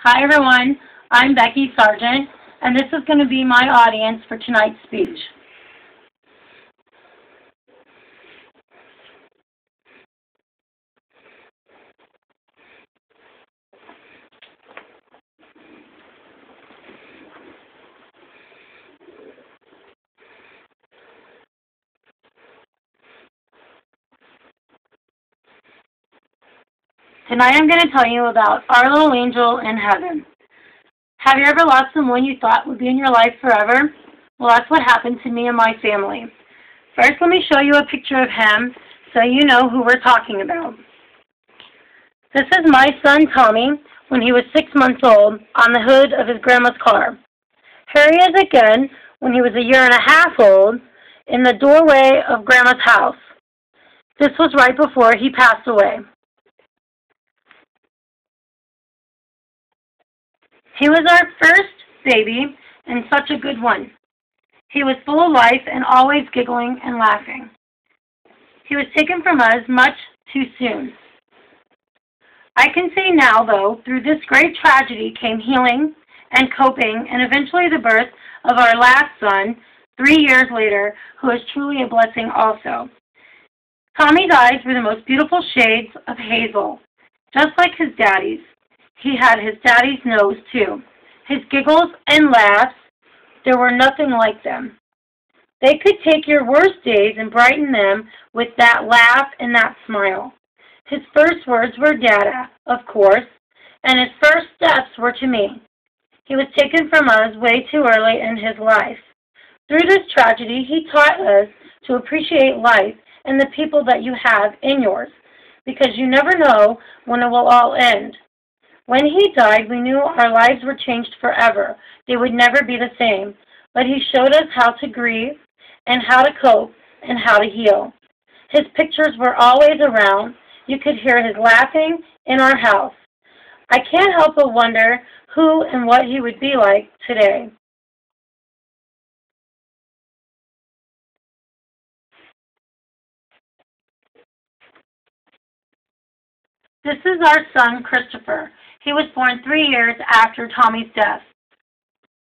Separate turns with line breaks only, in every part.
Hi everyone, I'm Becky Sargent, and this is going to be my audience for tonight's speech. Tonight I'm going to tell you about our little angel in heaven. Have you ever lost someone you thought would be in your life forever? Well, that's what happened to me and my family. First, let me show you a picture of him so you know who we're talking about. This is my son Tommy when he was 6 months old on the hood of his grandma's car. Here he is again when he was a year and a half old in the doorway of grandma's house. This was right before he passed away. He was our first baby and such a good one. He was full of life and always giggling and laughing. He was taken from us much too soon. I can say now, though, through this great tragedy came healing and coping and eventually the birth of our last son 3 years later, who is truly a blessing also. Tommy's eyes were the most beautiful shades of hazel, just like his daddy's. He had his daddy's nose, too. His giggles and laughs, there were nothing like them. They could take your worst days and brighten them with that laugh and that smile. His first words were Dada, of course, and his first steps were to me. He was taken from us way too early in his life. Through this tragedy, he taught us to appreciate life and the people that you have in yours, because you never know when it will all end. When he died, we knew our lives were changed forever. They would never be the same. But he showed us how to grieve and how to cope and how to heal. His pictures were always around. You could hear his laughing in our house. I can't help but wonder who and what he would be like today. This is our son, Christopher. He was born 3 years after Tommy's death.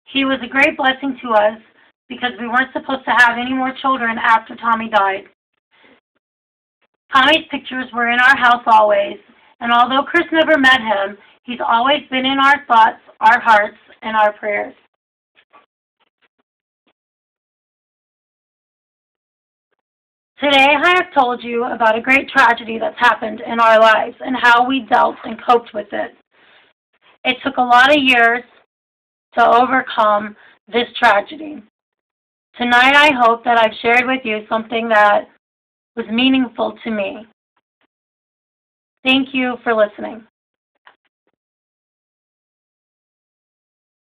He was a great blessing to us because we weren't supposed to have any more children after Tommy died. Tommy's pictures were in our house always, and although Chris never met him, he's always been in our thoughts, our hearts, and our prayers. Today I have told you about a great tragedy that's happened in our lives and how we dealt and coped with it. It took a lot of years to overcome this tragedy. Tonight I hope that I've shared with you something that was meaningful to me. Thank you for listening.